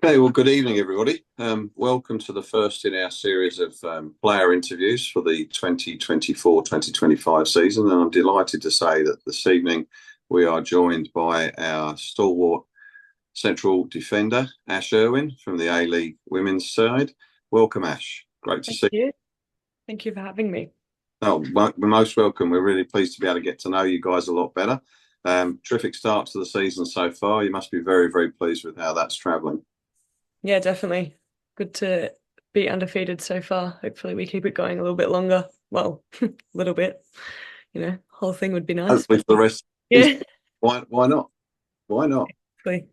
Okay, well, good evening, everybody. Welcome to the first in our series of player interviews for the 2024-2025 season. And I'm delighted to say that this evening we are joined by our stalwart central defender, Ash Irwin from the A-League women's side. Welcome, Ash. Great to Thank see you. you. Thank you for having me. Oh, we're most welcome. We're really pleased to be able to get to know you guys a lot better. Terrific start to the season so far. You must be very, very pleased with how that's travelling. Yeah, definitely. Good to be undefeated so far. Hopefully we keep it going a little bit longer. Well, a little bit. Whole thing would be nice, Hopefully but for the rest of the season. yeah, Why not? Why not? hopefully.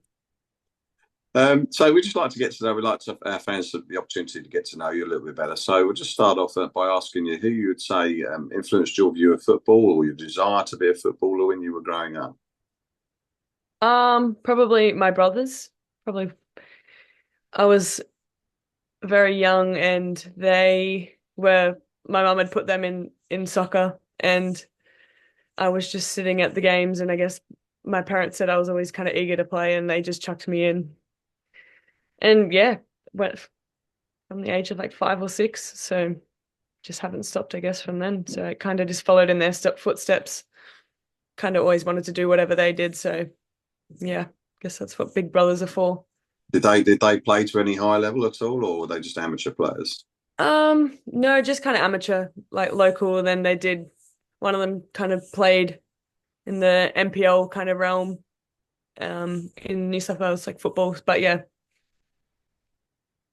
So we'd just like to get to know, we'd like to our fans the opportunity to get to know you a little bit better. So we'll just start off by asking you who you would say influenced your view of football or your desire to be a footballer when you were growing up. Probably my brothers. Probably I was very young and my mum had put them in soccer and I was just sitting at the games and I guess my parents said I was always kind of eager to play and they just chucked me in. And yeah, went from the age of like 5 or 6. So just haven't stopped, I guess, from then. So I kind of just followed in their footsteps. Kind of always wanted to do whatever they did. So yeah, guess that's what big brothers are for. Did they play to any high level at all, or were they just amateur players? No, just kind of amateur, like local. Then they did one of them kind of played in the NPL kind of realm, in New South Wales, like football. But yeah,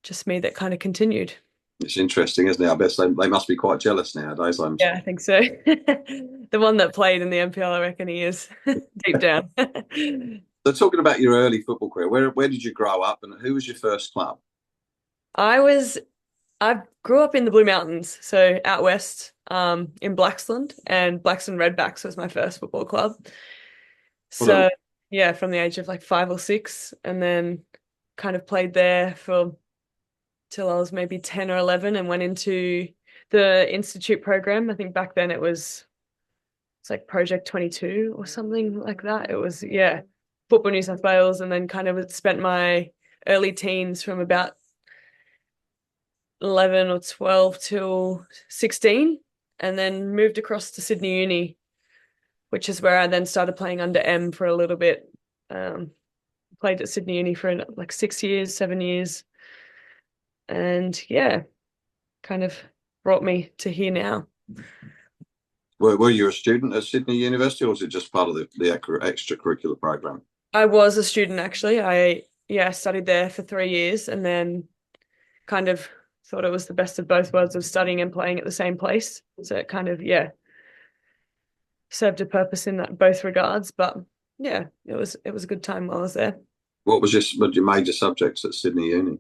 just me that kind of continued. It's interesting, isn't it? I bet they must be quite jealous nowadays. Yeah, I think so. The one that played in the NPL, I reckon he is deep down. So talking about your early football career, where did you grow up, and who was your first club? I was I grew up in the Blue Mountains, so out west, in Blaxland, and Blaxland Redbacks was my first football club. Well, So yeah, from the age of like 5 or 6, and then kind of played there for till I was maybe 10 or 11, and went into the institute program. I think back then it's like Project 22 or something like that. It was yeah, Football New South Wales, and then kind of spent my early teens from about 11 or 12 till 16, and then moved across to Sydney Uni, which is where I then started playing under M for a little bit. Um, Played at Sydney Uni for like 6 years, 7 years, and yeah, kind of brought me to here now. were you a student at Sydney University, or was it just part of the extracurricular program? I was a student actually. I studied there for 3 years and then kind of thought it was the best of both worlds of studying and playing at the same place. So it kind of, yeah, served a purpose in that both regards. But yeah, it was a good time while I was there. What your major subjects at Sydney Uni?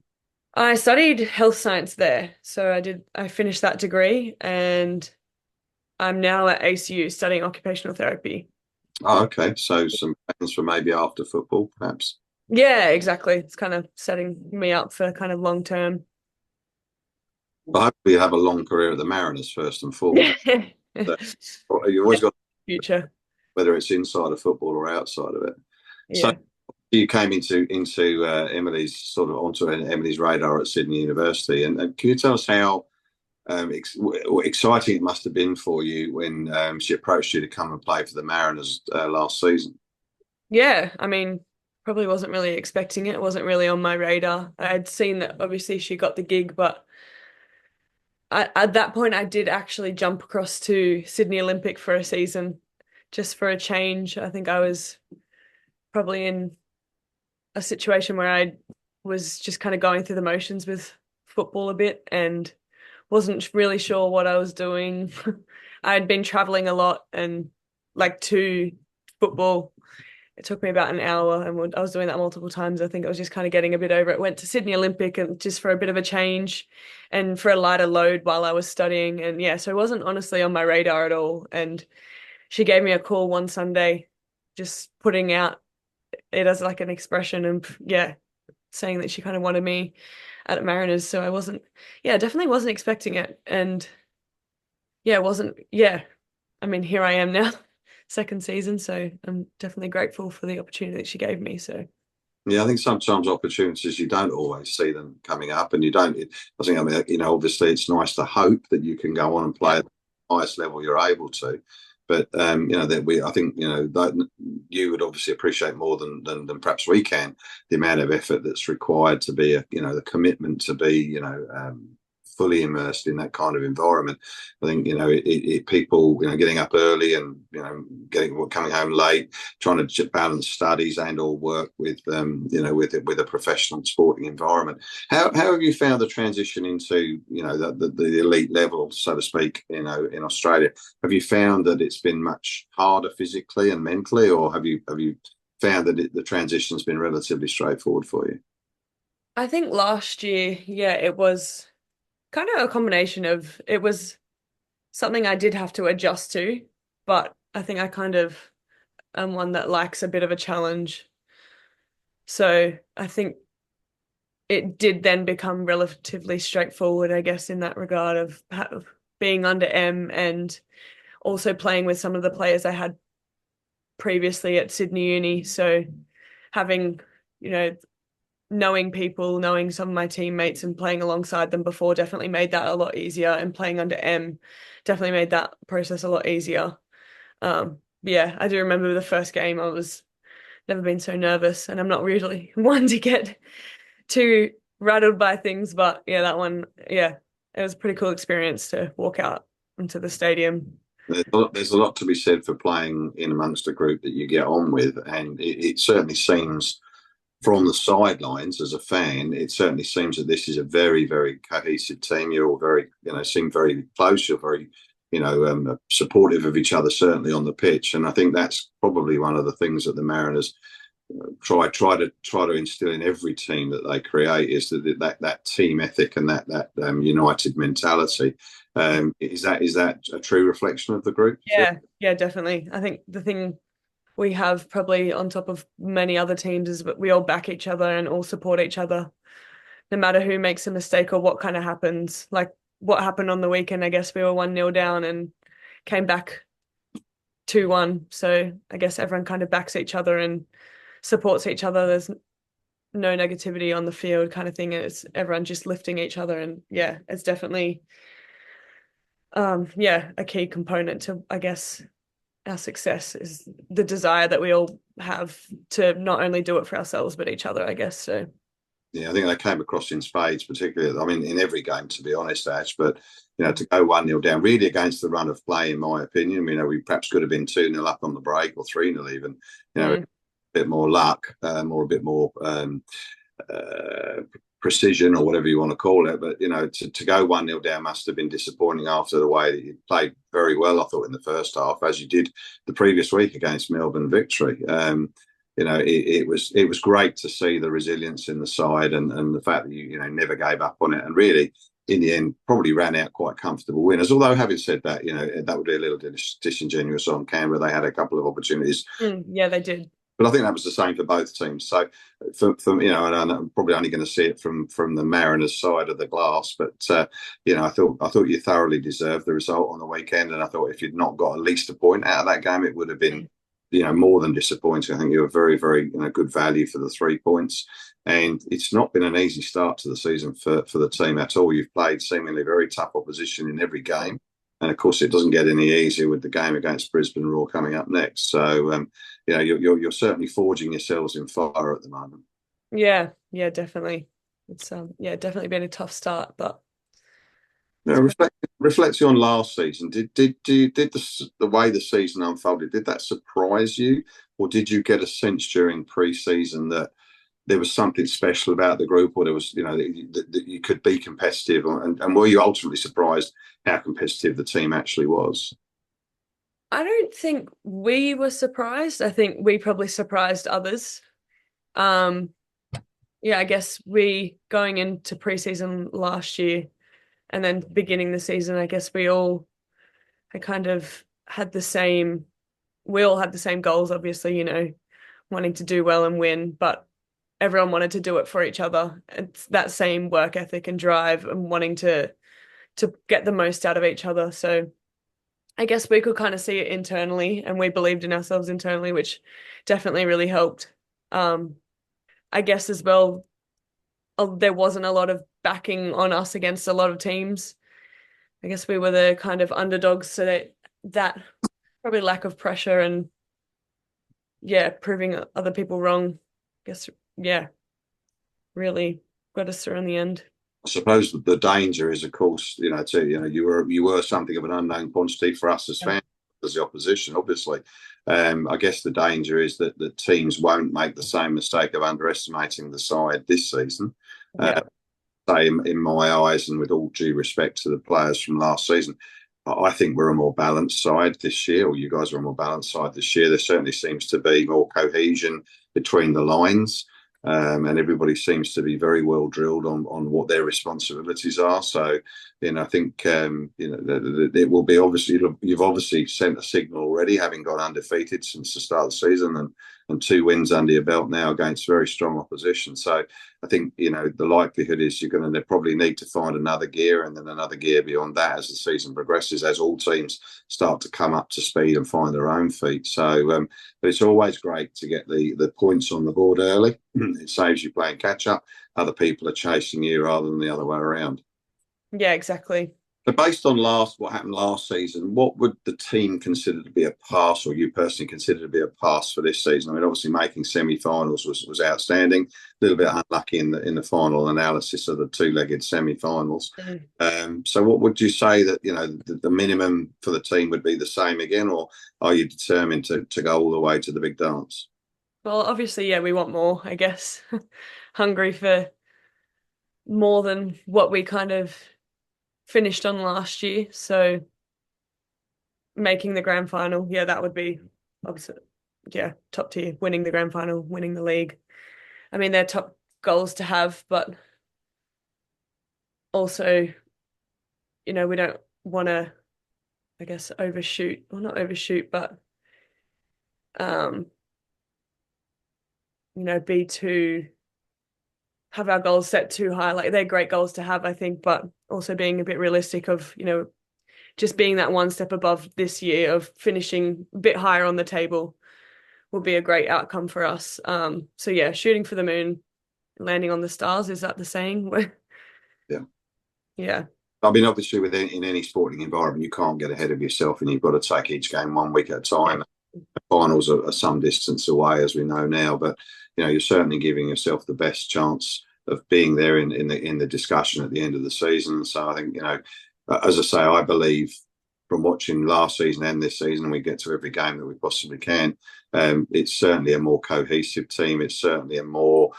I studied health science there. So I finished that degree and I'm now at ACU studying occupational therapy. Oh, okay. So some plans for maybe after football, perhaps. Yeah, exactly. It's kind of setting me up for kind of long term. But hopefully you have a long career at the Mariners first and foremost. Yeah. So you always got Future. whether it's inside of football or outside of it. So Yeah. you came into Emily's sort of onto Emily's radar at Sydney University, and can you tell us how exciting it must have been for you when she approached you to come and play for the Mariners last season? Yeah, I mean, probably wasn't really expecting it. It wasn't really on my radar. I had seen that obviously she got the gig, but at that point I did actually jump across to Sydney Olympic for a season just for a change. I think I was probably in a situation where I was just kind of going through the motions with football a bit and wasn't really sure what I was doing. I had been traveling a lot and like to football. It took me about an hour and I was doing that multiple times. I think I was just kind of getting a bit over it. Went to Sydney Olympic and just for a bit of a change and for a lighter load while I was studying. And yeah, so it wasn't honestly on my radar at all. And she gave me a call one Sunday, just putting out it as like an expression and yeah, saying that she kind of wanted me at Mariners. So I wasn't, yeah, definitely wasn't expecting it. And yeah, wasn't, yeah. I mean, here I am now, second season. So I'm definitely grateful for the opportunity that she gave me. So Yeah, I think sometimes opportunities you don't always see them coming up, and you don't. I think, I mean, obviously it's nice to hope that you can go on and play Yeah. at the highest level you're able to, but that I think, that you would obviously appreciate more than perhaps we can the amount of effort that's required to be the commitment to be fully immersed in that kind of environment. I think people getting up early and getting coming home late, trying to balance studies and or work with with a professional sporting environment. How have you found the transition into the elite level, so to speak, in Australia? Have you found that it's been much harder physically and mentally, or have you found that the transition's been relatively straightforward for you? I think last year, yeah, it was kind of a combination of it was something I did have to adjust to, but I think I kind of am one that likes a bit of a challenge. So I think it did then become relatively straightforward, I guess, in that regard of being under M and also playing with some of the players I had previously at Sydney Uni. So having, you know, knowing people, knowing some of my teammates and playing alongside them before definitely made that a lot easier. And playing under M definitely made that process a lot easier. Yeah, I do remember the first game, I was never been so nervous, and I'm not really one to get too rattled by things, but yeah, that one, yeah, it was a pretty cool experience to walk out into the stadium. There's a lot to be said for playing in amongst a group that you get on with, and it certainly seems from the sidelines as a fan, it certainly seems that this is a very, very cohesive team. You're all very, seem very close. You're very, supportive of each other, certainly on the pitch. And I think that's probably one of the things that the Mariners try to instill in every team that they create is that team ethic and that united mentality. Is that a true reflection of the group? Yeah, yeah, definitely. I think the thing we have probably on top of many other teams is that we all back each other and all support each other, no matter who makes a mistake or what kind of happens. Like what happened on the weekend, I guess we were 1-0 down and came back 2-1. So I guess everyone kind of backs each other and supports each other. There's no negativity on the field kind of thing. It's everyone just lifting each other. And yeah, it's definitely yeah, a key component to, I guess, our success is the desire that we all have to not only do it for ourselves but each other, I guess. So Yeah, I think they came across in spades, particularly. I mean, in every game, to be honest, Ash. But to go 1-0 down, really against the run of play, in my opinion. We perhaps could have been 2-0 up on the break or 3-0 even. A bit more luck, or a bit more uh, precision, or whatever you want to call it. But to go 1-0 down must have been disappointing after the way that you played very well, I thought, in the first half, as you did the previous week against Melbourne Victory. It was great to see the resilience in the side, and the fact that you never gave up on it, and really in the end probably ran out quite comfortable winners. Although, having said that, that would be a little disingenuous on Canberra. They had a couple of opportunities. Yeah, they did. But I think that was the same for both teams. So, and I'm probably only going to see it from the Mariners' side of the glass. But I thought you thoroughly deserved the result on the weekend, and I thought if you'd not got at least a point out of that game, it would have been more than disappointing. I think you were very, very good value for the 3 points. And it's not been an easy start to the season for the team at all. You've played seemingly very tough opposition in every game. And of course, it doesn't get any easier with the game against Brisbane Roar coming up next. So, you're certainly forging yourselves in fire at the moment. Yeah, yeah, definitely. It's yeah, definitely been a tough start, but Now, reflecting on last season, did the way the season unfolded, did that surprise you, or did you get a sense during pre-season that there was something special about the group, or there was that you could be competitive, and were you ultimately surprised how competitive the team actually was? I don't think we were surprised. I think we probably surprised others. Um, yeah, I guess we going into preseason last year and then beginning the season, I guess we all had kind of had the same, we all had the same goals, obviously, wanting to do well and win, but everyone wanted to do it for each other. It's that same work ethic and drive and wanting to get the most out of each other. So I guess we could kind of see it internally and we believed in ourselves internally, which definitely really helped. Um, I guess as well, there wasn't a lot of backing on us against a lot of teams. I guess we were the kind of underdogs, so that probably lack of pressure and yeah, proving other people wrong. I guess yeah, really got us through in the end. I suppose the danger is, of course, you were something of an unknown quantity for us as Yeah. fans, as the opposition, obviously. I guess the danger is that the teams won't make the same mistake of underestimating the side this season. Yeah. Say, in my eyes, and with all due respect to the players from last season, I think we're a more balanced side this year, or you guys are a more balanced side this year. There certainly seems to be more cohesion between the lines. And everybody seems to be very well drilled on what their responsibilities are. So, I think it will be obviously you've obviously sent a signal already, having gone undefeated since the start of the season, and 2 wins under your belt now against very strong opposition. So, I think the likelihood is you're going to probably need to find another gear and then another gear beyond that as the season progresses, as all teams start to come up to speed and find their own feet. So, but it's always great to get the points on the board early. It saves you playing catch up. Other people are chasing you rather than the other way around. Yeah, exactly. So based on what happened last season, what would the team consider to be a pass, or you personally consider to be a pass for this season? I mean, obviously making semi-finals was outstanding. A little bit unlucky in the final analysis of the two-legged semi-finals. So what would you say that the minimum for the team would be the same again, or are you determined to go all the way to the big dance? Well, obviously, yeah, we want more, I guess. Hungry for more than what we kind of finished on last year. So making the grand final, yeah, that would be obviously, yeah, top tier. Winning the grand final, winning the league. I mean, they're top goals to have, but also, we don't want to, I guess, overshoot, well, not overshoot, but um, be too have our goals set too high. Like they're great goals to have, I think, but also being a bit realistic of, just being that one step above this year of finishing a bit higher on the table will be a great outcome for us. So yeah, shooting for the moon, landing on the stars. Is that the saying? Yeah. Yeah. I mean, obviously, in any sporting environment, you can't get ahead of yourself, and you've got to take each game 1 week at a time. Yeah. Finals are some distance away, as we know now, but you're certainly giving yourself the best chance of being there in the discussion at the end of the season. So I think as I say, I believe from watching last season and this season, and we get to every game that we possibly can. It's certainly a more cohesive team. It's certainly a more,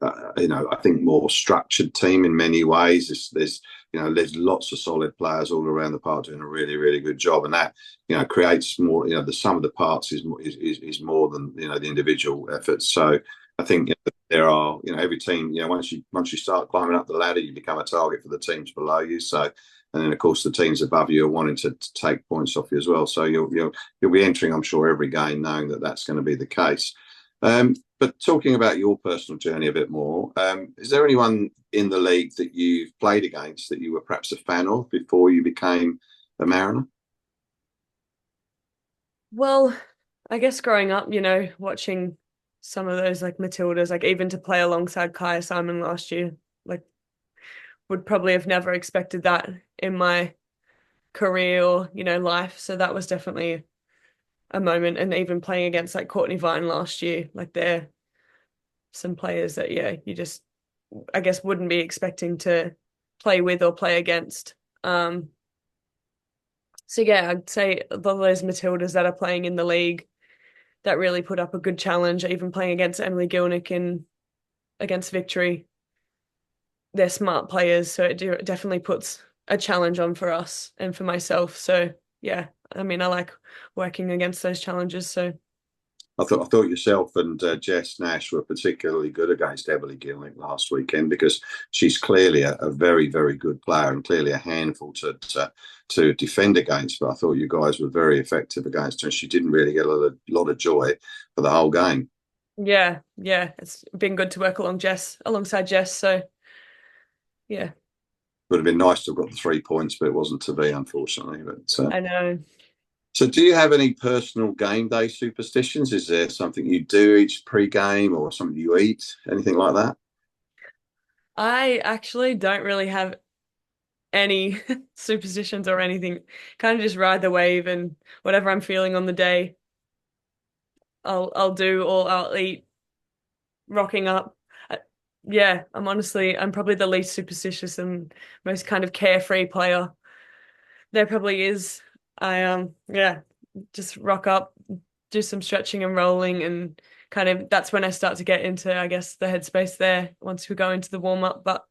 I think, more structured team in many ways. There's lots of solid players all around the park doing a really, really good job, and that creates more. The sum of the parts is more than the individual efforts. So I think there are every team. Once you start climbing up the ladder, you become a target for the teams below you. So. And then, of course, the teams above you are wanting to take points off you as well. So you'll be entering, I'm sure, every game knowing that that's going to be the case. But talking about your personal journey a bit more, is there anyone in the league that you've played against that you were perhaps a fan of before you became a Mariner? Well, I guess growing up, watching some of those like Matildas, like even to play alongside Kaya Simon last year, like would probably have never expected that in my career or, life. So that was definitely a moment. And even playing against like Courtney Vine last year, like they're some players that, yeah, you just, I guess, wouldn't be expecting to play with or play against. So yeah, I'd say those Matildas that are playing in the league that really put up a good challenge, even playing against Emily Gilnick in against Victory. They're smart players, so it definitely puts a challenge on for us and for myself. So yeah, I mean, I like working against those challenges. So I thought yourself and Jess Nash were particularly good against Emily Gilnick last weekend, because she's clearly a very, very good player and clearly a handful to defend against. But I thought you guys were very effective against her. She didn't really get a lot of joy for the whole game. yeah, it's been good to work alongside Jess. So yeah, Would have been nice to have got the 3 points, but it wasn't to be, unfortunately. But I know. So do you have any personal game day superstitions? Is there something you do each pre-game or something you eat, anything like that? I actually don't really have any superstitions or anything. Kind of just ride the wave and whatever I'm feeling on the day, I'll do or I'll eat. Rocking up. Uh, Yeah, I'm probably the least superstitious and most kind of carefree player there probably is. Yeah, just rock up, do some stretching and rolling, and kind of that's when I start to get into, I guess, the headspace there once we go into the warm up. But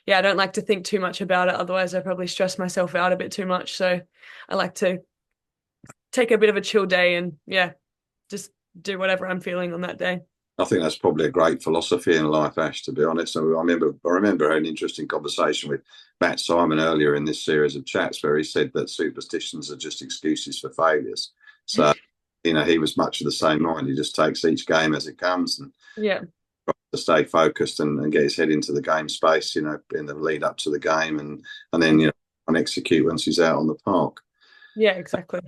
yeah, I don't like to think too much about it, otherwise I probably stress myself out a bit too much. So I like to take a bit of a chill day and yeah, just do whatever I'm feeling on that day. I think that's probably a great philosophy in life, Ash, to be honest. I remember an interesting conversation with Matt Simon earlier in this series of chats where he said that superstitions are just excuses for failures. So, he was much of the same mind. He just takes each game as it comes and Yeah. to stay focused and get his head into the game space, in the lead up to the game and then, and execute once he's out on the park. Yeah, exactly.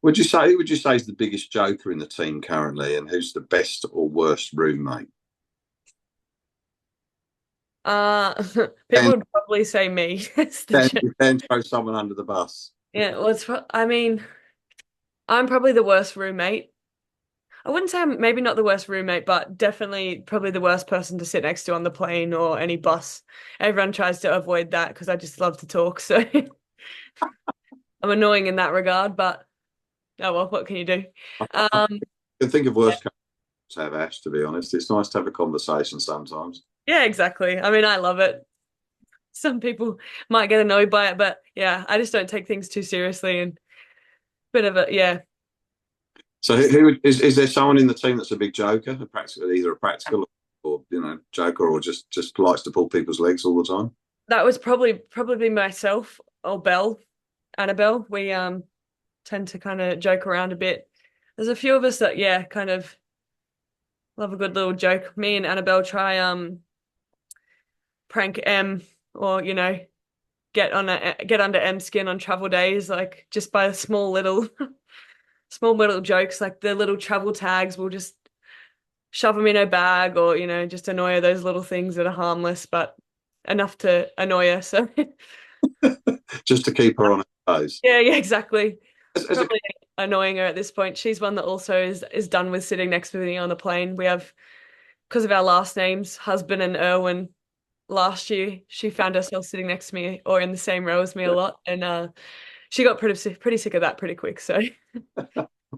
Who would you say is the biggest joker in the team currently, and who's the best or worst roommate? Uh, people And would probably say me. then you can throw someone under the bus. Yeah, well, I mean, I'm probably the worst roommate. I wouldn't say I'm maybe not the worst roommate, but definitely probably the worst person to sit next to on the plane or any bus. Everyone tries to avoid that because I just love to talk. So I'm annoying in that regard, but oh well, what can you do? I Um, can think of worse to have, Ash, to be honest. It's nice to have a conversation sometimes. yeah, exactly. I mean, I love it. Some people might get annoyed by it, but yeah, I just don't take things too seriously and bit of a yeah. So, who is there someone in the team that's a big joker, either a practical or joker, or just likes to pull people's legs all the time? That was probably myself or Annabelle. We tend to kind of joke around a bit. There's a few of us that yeah, kind of love a good little joke. Me and Annabelle try prank M or get under M skin on travel days, like just by small little small little jokes, like the little travel tags. We'll just shove them in her bag or just annoy her. Those little things that are harmless but enough to annoy her. So Just to keep her on her toes. yeah, exactly. As a Probably annoying her at this point. She's one that also is done with sitting next to me on the plane. We have, because of our last names, husband and Irwin. Last year, she found herself sitting next to me or in the same row as me a lot, and she got pretty sick of that pretty quick. So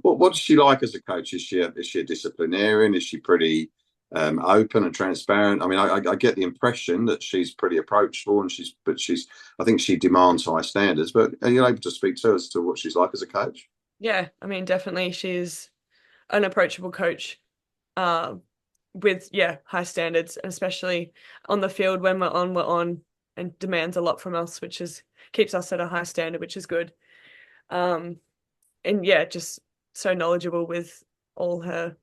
what is she like as a coach? Is she a disciplinarian? Is she pretty open and transparent? I mean, I get the impression that she's pretty approachable, and I think she demands high standards. But are you able to speak to us to what she's like as a coach? yeah, I mean, definitely she's an approachable coach, uh, with yeah high standards, especially on the field. When we're on, and demands a lot from us, which is keeps us at a high standard, which is good. Um, and yeah, just so knowledgeable with all her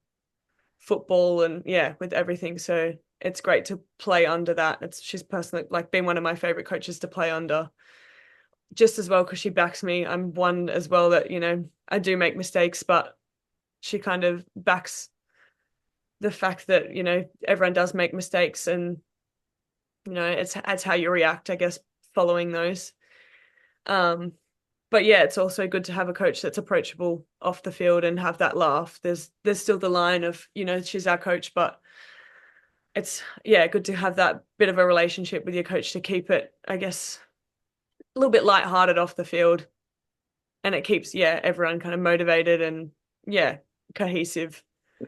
football and yeah, with everything. So it's great to play under that. She's personally like been one of my favorite coaches to play under, just as well because she backs me. I'm one as well that, I do make mistakes, but she kind of backs the fact that, everyone does make mistakes and, it's how you react, I guess, following those. Um, but yeah, it's also good to have a coach that's approachable off the field and have that laugh. There's still the line of, she's our coach, but it's yeah, good to have that bit of a relationship with your coach to keep it, I guess, a little bit lighthearted off the field. And it keeps, yeah, everyone kind of motivated and yeah, cohesive.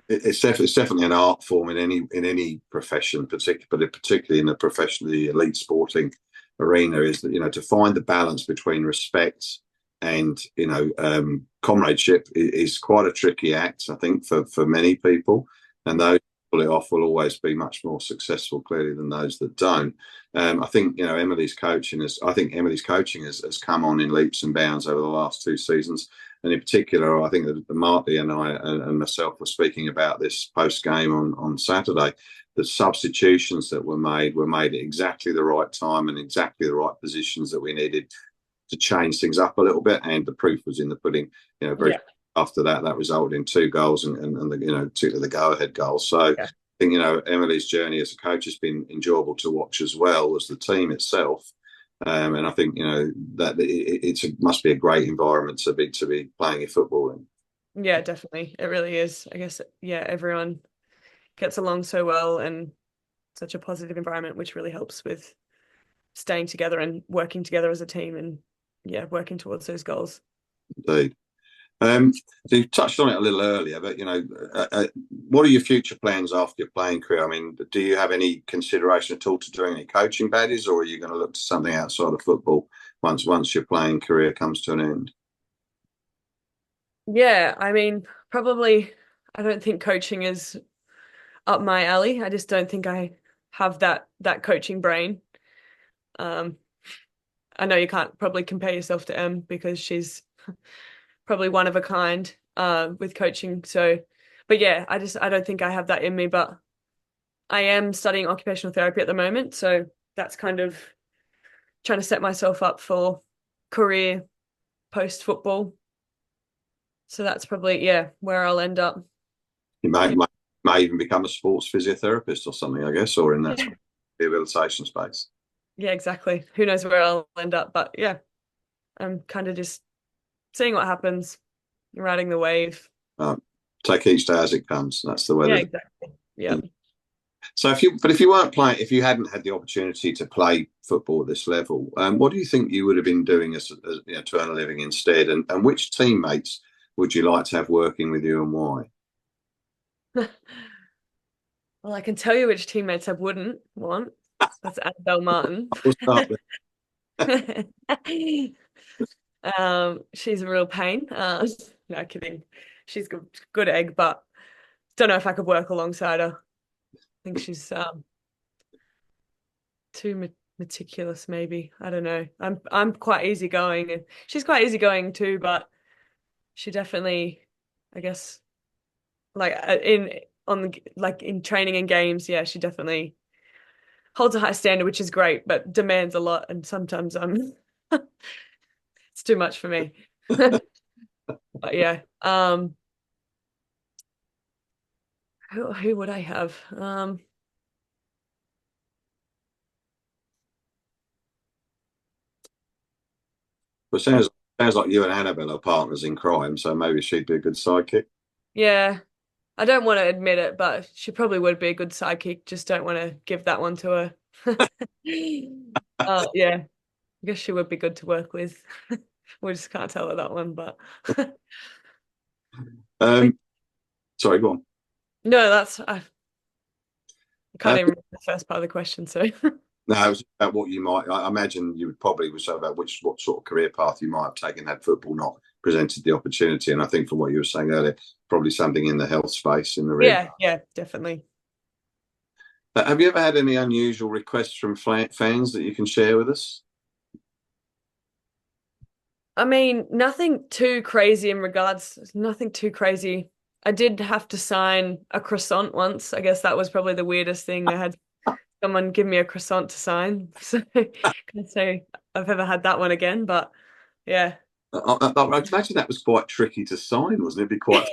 It's definitely an art form in any profession, particularly in the elite sporting arena. Is that to find the balance between respect and comradeship is quite a tricky act, I think, for many people, and those who pull it off will always be much more successful, clearly, than those that don't. I think Emily's coaching has come on in leaps and bounds over the last two seasons. And in particular, I think that Marty and I and myself were speaking about this post game on Saturday. The substitutions that were made at exactly the right time and exactly the right positions that we needed to change things up a little bit, and the proof was in the pudding. Very Yeah. after that resulted in 2 goals and the 2 of the go-ahead goals. So Yeah. I think Emily's journey as a coach has been enjoyable to watch as well as the team itself. And I think that it must be a great environment to be playing your football in. Yeah, definitely. It really is. I guess, yeah, everyone gets along so well and such a positive environment, which really helps with staying together and working together as a team and, yeah, working towards those goals. Indeed. So you touched on it a little earlier, but what are your future plans after your playing career? I mean, do you have any consideration at all to doing any coaching badges, or are you going to look to something outside of football once your playing career comes to an end? Yeah, I mean, probably I don't think coaching is up my alley. I just don't think I have that coaching brain. Um, I know you can't probably compare yourself to Em because she's probably one of a kind with coaching. So, but yeah, I don't think I have that in me, but I am studying occupational therapy at the moment, so that's kind of trying to set myself up for career post football. So that's probably, yeah, where I'll end up. You may even become a sports physiotherapist or something, I guess, or in that Yeah. rehabilitation space. Yeah, exactly. Who knows where I'll end up, but yeah, I'm kind of just seeing what happens, riding the wave. Take each day as it comes. That's the way. Yeah, exactly. Yeah. So if you weren't playing, if you hadn't had the opportunity to play football at this level, what do you think you would have been doing as to earn a living instead? And which teammates would you like to have working with you, and why? Well, I can tell you which teammates I wouldn't want. That's Annabelle Martin. We'll start with She's a real pain. No kidding. She's good egg, but don't know if I could work alongside her. I think she's too meticulous, maybe. I don't know. I'm quite easygoing, and she's quite easygoing too, but she definitely, I guess, like in training and games, yeah, she definitely holds a high standard, which is great, but demands a lot, and sometimes it's too much for me. But yeah, who would I have? But sounds like you and Annabelle are partners in crime, so maybe she'd be a good sidekick. Yeah, I don't want to admit it, but she probably would be a good sidekick. Just don't want to give that one to her. Yeah, I guess she would be good to work with. We just can't tell her that one, but Um, Sorry, go on. no, I can't Uh, even remember the first part of the question. So no, it was about what you might. I imagine you would probably was about what sort of career path you might have taken had football not presented the opportunity. And I think from what you were saying earlier, probably something in the health space in the rehab. yeah, definitely. Have you ever had any unusual requests from fans that you can share with us? I mean, nothing too crazy in regards, nothing too crazy. I did have to sign a croissant once. I guess that was probably the weirdest thing. I had someone give me a croissant to sign. So can't say I've ever had that one again, but yeah. I imagine that was quite tricky to sign, wasn't it? It'd be quite.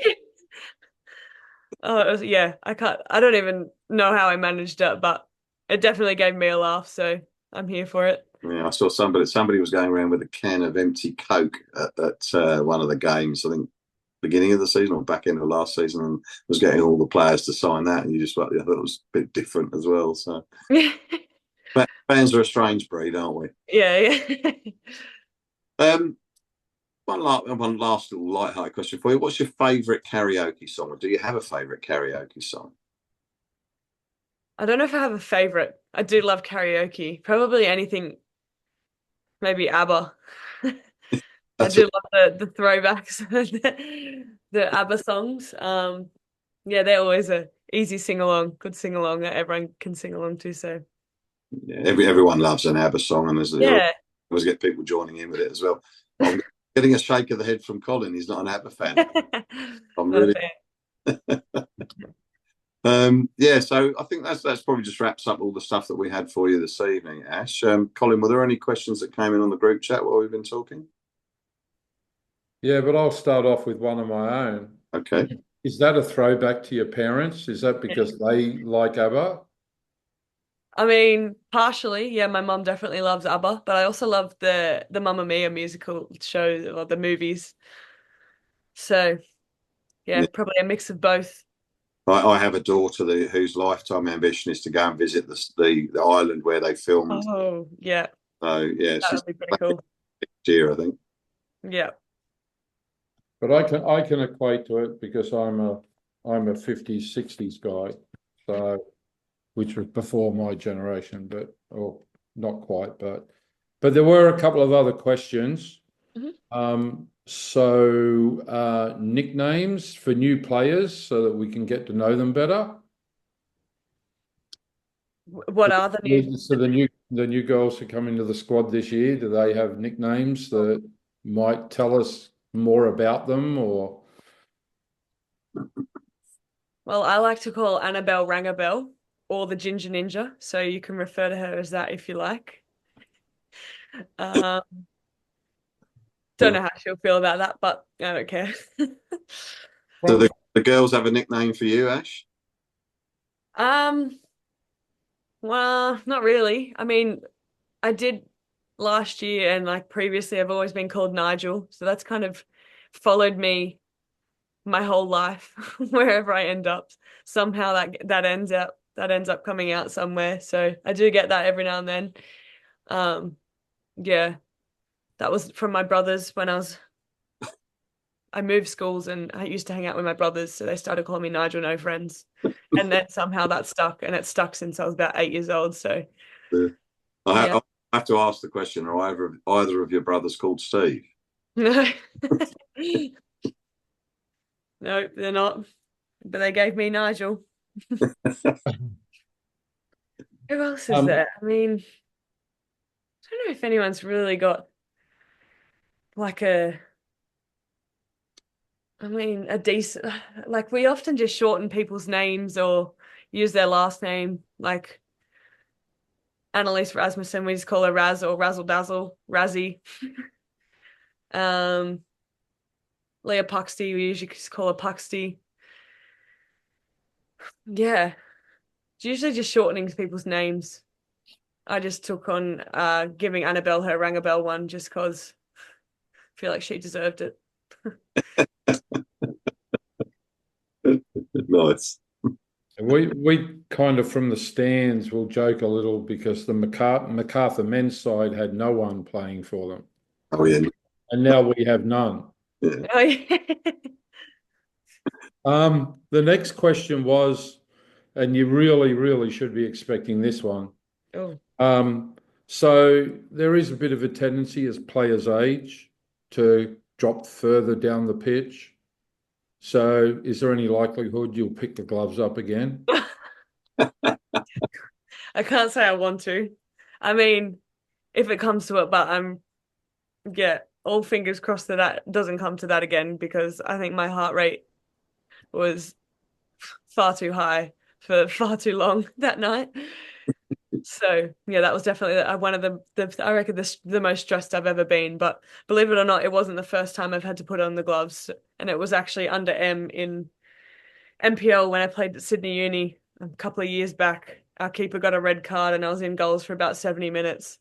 Oh, yeah, I don't even know how I managed it, but it definitely gave me a laugh, so I'm here for it. Yeah, I saw somebody was going around with a can of empty Coke at one of the games. I think beginning of the season or back end of last season, and was getting all the players to sign that. And you just, I thought it was a bit different as well. So, but fans are a strange breed, aren't we? Yeah, yeah. Um, one last little light-hearted question for you. What's your favourite karaoke song, or do you have a favourite karaoke song? I don't know if I have a favorite. I do love karaoke. Probably anything, maybe ABBA. I That's do love the throwbacks, the ABBA songs. Yeah, they're always a easy sing along, good sing along that everyone can sing along to. So yeah, everyone loves an ABBA song, and you yeah, always get people joining in with it as well. I'm getting a shake of the head from Colin. He's not an ABBA fan. I'm not a really. fan. Yeah, so I think that's probably just wraps up all the stuff that we had for you this evening, Ash. Colin, were there any questions that came in on the group chat while we've been talking? Yeah, but I'll start off with one of my own. Okay. Is that a throwback to your parents? Is that because they like ABBA? I mean, partially, yeah, my mum definitely loves ABBA, but I also love the Mamma Mia musical show or the movies. So yeah, Yeah. probably a mix of both. I have a daughter whose lifetime ambition is to go and visit the island where they filmed. Oh, yeah, So yeah, that she's would be pretty cool. next year, I think. Yeah. But I can equate to it because I'm a 50s, 60s guy, so which was before my generation, but or not quite, but there were a couple of other questions. Mhm. Nicknames for new players so that we can get to know them better. What are the new? So the new girls who come into the squad this year, do they have nicknames that might tell us more about them or? Well, I like to call Annabelle Rangabelle or the Ginger Ninja, so you can refer to her as that if you like. Um, don't know how she'll feel about that, but I don't care. Do the girls have a nickname for you, Ash? Um, well, not really. I mean, I did last year and like previously I've always been called Nigel, so that's kind of followed me my whole life wherever I end up. Somehow that ends up coming out somewhere. So I do get that every now and then. Um, yeah, that was from my brothers when I moved schools and I used to hang out with my brothers, so they started calling me Nigel No Friends. And then somehow that stuck, and it's stuck since I was about 8 years old. So Yeah. yeah. I have to ask the question: are either of your brothers called Steve? No. No, they're not. But they gave me Nigel. Who else is Um, there? I mean, I don't know if anyone's really got like a decent, like we often just shorten people's names or use their last name. Like Annalise Rasmussen, we just call her Raz or Razzle Dazzle, Razzie. Um, Leah Puxty, we usually just call her Puxty. Yeah, it's usually just shortening people's names. I just took on giving Annabelle her Rangabelle one just because I feel like she deserved it. Nice. we kind of from the stands will joke a little because the MacArthur men's side had no one playing for them, Oh yeah. and now we have none. Yeah. Oh, yeah. The next question was, and you really, really should be expecting this one. Oh. So there is a bit of a tendency as players age to drop further down the pitch. So is there any likelihood you'll pick the gloves up again? I can't say I want to. I mean, if it comes to it, but yeah, all fingers crossed that that doesn't come to that again because I think my heart rate was far too high for far too long that night. So yeah, that was definitely one of the I reckon the most stressed I've ever been. But believe it or not, it wasn't the first time I've had to put on the gloves, and it was actually under M in NPL when I played at Sydney Uni a couple of years back. Our keeper got a red card, and I was in goals for about 70 minutes.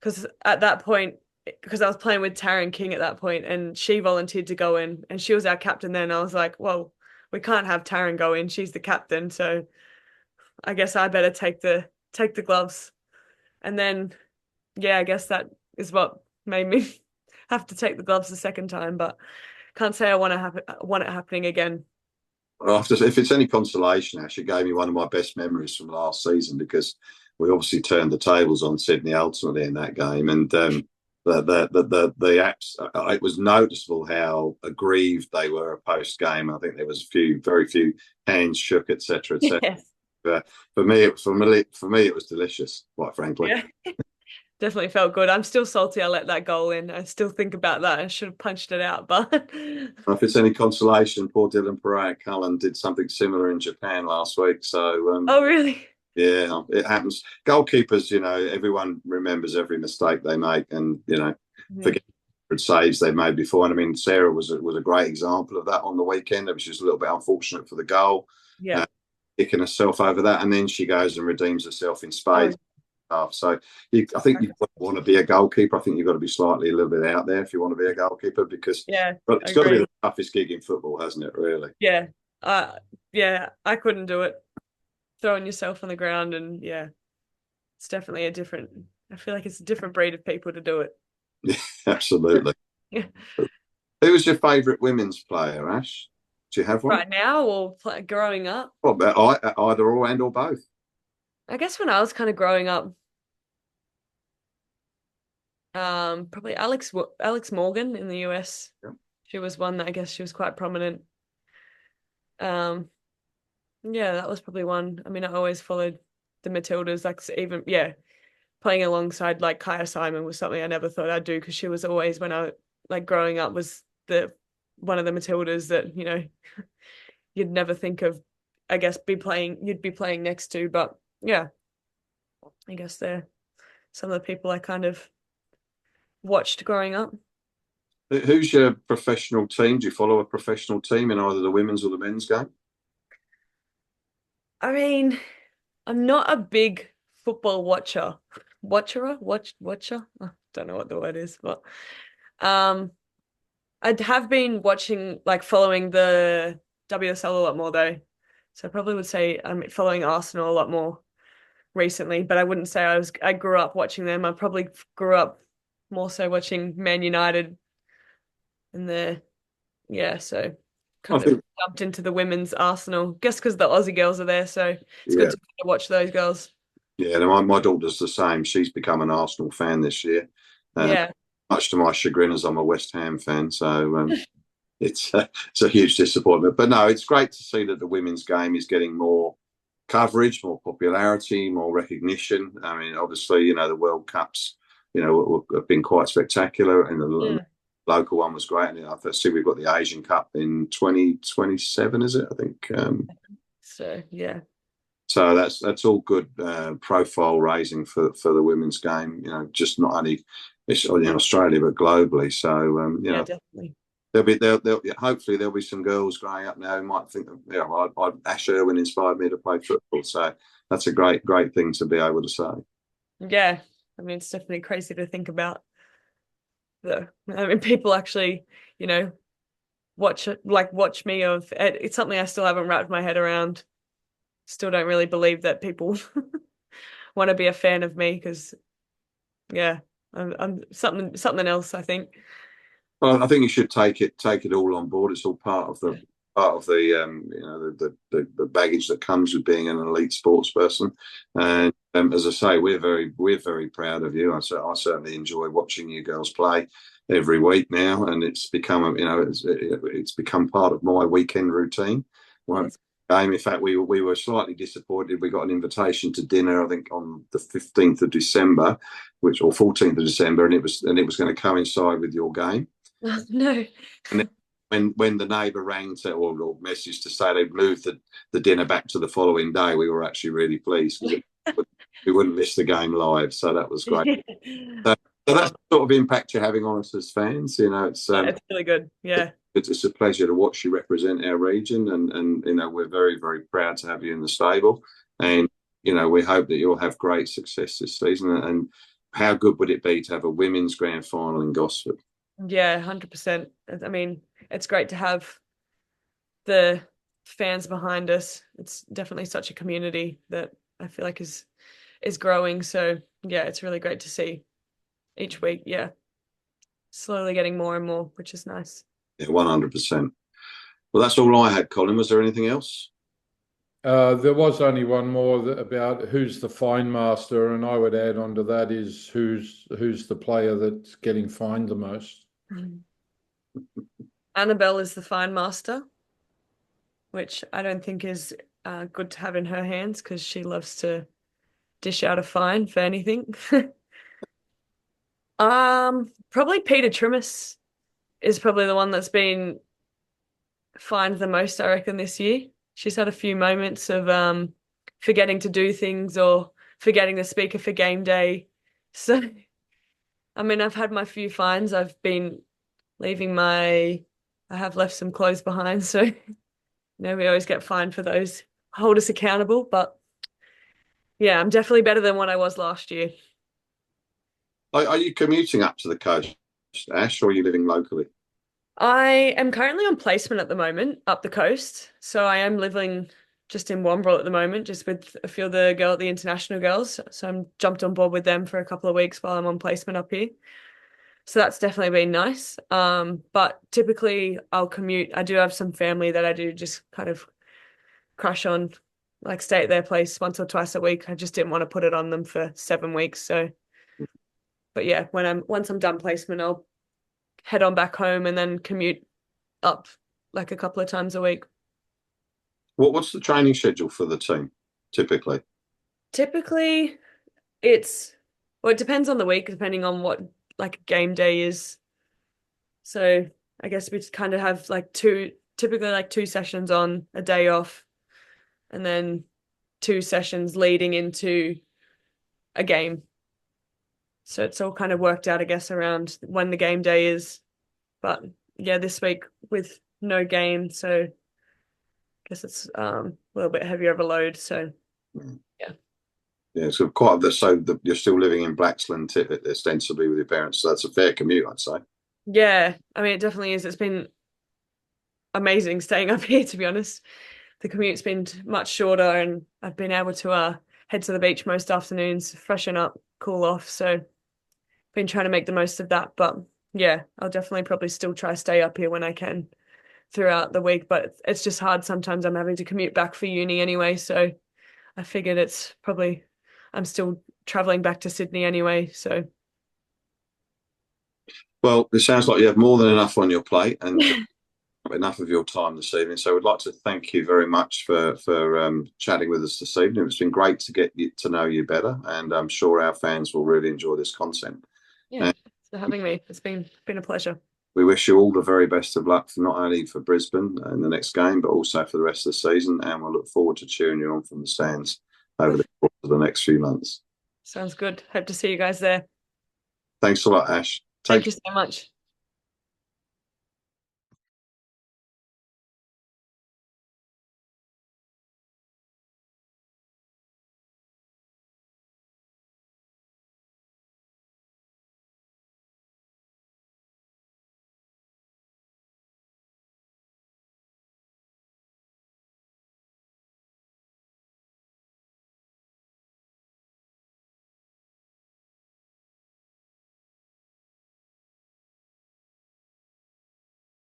Because at that point, because I was playing with Taryn King at that point, and she volunteered to go in, and she was our captain then. I was like, well, we can't have Taryn go in. She's the captain, so I guess I better take the gloves. And then, yeah, I guess that is what made me have to take the gloves the second time. But can't say I want it happening again. Well, if it's any consolation, Ash, it gave me one of my best memories from last season because we obviously turned the tables on Sydney ultimately in that game, and the apps. It was noticeable how aggrieved they were post game. I think there was very few hands shook, etc., etc. Yes. For me, it was delicious, quite frankly. Yeah. definitely felt good. I'm still salty I let that goal in. I still think about that. I should have punched it out, but If it's any consolation, poor Dylan Pereira Cullen did something similar in Japan last week. So oh really? yeah, it happens. Goalkeepers, everyone remembers every mistake they make, and forget saves they made before. And I mean, Sarah was a great example of that on the weekend. She was a little bit unfortunate for the goal, Yeah. kicking herself over that, and then she goes and redeems herself in spades. So I think you want to be a goalkeeper. I think you've got to be slightly a little bit out there if you want to be a goalkeeper, because it's got to be the toughest gig in football, hasn't it? Really? Yeah. Yeah. I couldn't do it. Throwing yourself on the ground, and it's definitely I feel like it's a different breed of people to do it. Yeah, absolutely. Yeah. Who was your favourite women's player, Ash? Do you have one? Right now or growing up? Well, either or and or both. I guess when I was kind of growing up, probably Alex Morgan in the US. Yeah. She was one that I guess she was quite prominent. Yeah, that was probably one. I mean, I always followed the Matildas, like even playing alongside like Kaya Simon was something I never thought I'd do, because she was always, when I like growing up, was the one of the Matildas that you'd never think of, I guess, you'd be playing next to. But yeah, I guess they're some of the people I kind of watched growing up. Who's your professional team? Do you follow a professional team in either the women's or the men's game? I mean, I'm not a big football watcher. Watcher? I don't know what the word is, but I have been watching, like following the WSL a lot more though. So I probably would say I'm following Arsenal a lot more recently, but I wouldn't say I grew up watching them. I probably grew up more so watching Man United and so kind of jumped into the women's Arsenal. Guess because the Aussie girls are there, so it's good to watch those girls. Yeah, my daughter's the same. She's become an Arsenal fan this year. Yeah. Much to my chagrin, as I'm a West Ham fan. So it's a huge disappointment. But no, it's great to see that the women's game is getting more coverage, more popularity, more recognition. I mean, obviously, the World Cups, have been quite spectacular, and the local one was great. And I see we've got the Asian Cup in 2027, is it? I think. So yeah. So that's all good profile raising for the women's game. Just not only in Australia but globally. So definitely. Hopefully there'll be some girls growing up now who might think, Ashley Irwin inspired me to play football. So that's a great thing to be able to say. Yeah, I mean, it's definitely crazy to think about. People actually, watch me. It's something I still haven't wrapped my head around. Still don't really believe that people want to be a fan of me, because I'm something else, I think. Well, I think you should take it all on board. It's all part of the the baggage that comes with being an elite sports person. And as I say, we're very proud of you. I certainly enjoy watching you girls play every week now, and it's become it's become part of my weekend routine. Game. In fact, we were slightly disappointed. We got an invitation to dinner, I think, on the 15th of December, or 14th of December, and it was going to coincide with your game. Oh, no. And then when the neighbour rang or messaged to say they'd moved the dinner back to the following day, we were actually really pleased because we wouldn't miss the game live. So that was great. So that's the sort of impact you're having on us as fans. It's really good. Yeah. It's a pleasure to watch you represent our region, and we're very, very proud to have you in the stable, and we hope that you'll have great success this season. And how good would it be to have a women's grand final in Gosford? Yeah, 100%. I mean, it's great to have the fans behind us. It's definitely such a community that I feel like is growing. So yeah, it's really great to see each week. Yeah, slowly getting more and more, which is nice. Yeah, 100%. Well, that's all I had, Colin. Was there anything else? There was only one more about who's the fine master, and I would add on to that is who's the player that's getting fined the most. Annabelle is the fine master, which I don't think is good to have in her hands, because she loves to dish out a fine for anything. Probably Peter Trimmis is probably the one that's been fined the most, I reckon, this year. She's had a few moments of forgetting to do things or forgetting the speaker for game day. So, I mean, I've had my few fines. I've been leaving I have left some clothes behind, so we always get fined for those. Hold us accountable, but yeah, I'm definitely better than what I was last year. Are you commuting up to the coast, Ash, or are you living locally? I am currently on placement at the moment up the coast. So I am living just in Wombrel at the moment, just with a few of the international girls. So I'm jumped on board with them for a couple of weeks while I'm on placement up here. So that's definitely been nice. But typically I'll commute. I do have some family that I do just kind of crash on, like stay at their place once or twice a week. I just didn't want to put it on them for 7 weeks. So, but yeah, once I'm done placement, I'll head on back home and then commute up like a couple of times a week. What's the training schedule for the team, typically? Typically, it depends on the week, depending on what like game day is. So I guess we just kind of have typically like two sessions on, a day off, and then two sessions leading into a game. So it's all kind of worked out, I guess, around when the game day is. But yeah, this week with no game, so I guess it's a little bit heavier of a load. So yeah. Yeah, so you're still living in Blaxland ostensibly with your parents, so that's a fair commute, I'd say. Yeah, I mean, it definitely is. It's been amazing staying up here, to be honest. The commute's been much shorter, and I've been able to head to the beach most afternoons, freshen up, cool off. So, been trying to make the most of that. But yeah, I'll definitely probably still try to stay up here when I can throughout the week. But it's just hard sometimes. I'm having to commute back for uni anyway, so I figured I'm still traveling back to Sydney anyway. So, Well, it sounds like you have more than enough on your plate and enough of your time this evening. So we'd like to thank you very much for chatting with us this evening. It's been great to get to know you better, and I'm sure our fans will really enjoy this content. yeah, thanks for having me. It's been a pleasure. We wish you all the very best of luck, for not only for Brisbane in the next game, but also for the rest of the season. And we'll look forward to cheering you on from the stands over the course of the next few months. Sounds good. Hope to see you guys there. Thanks a lot, Ash. Thank you so much.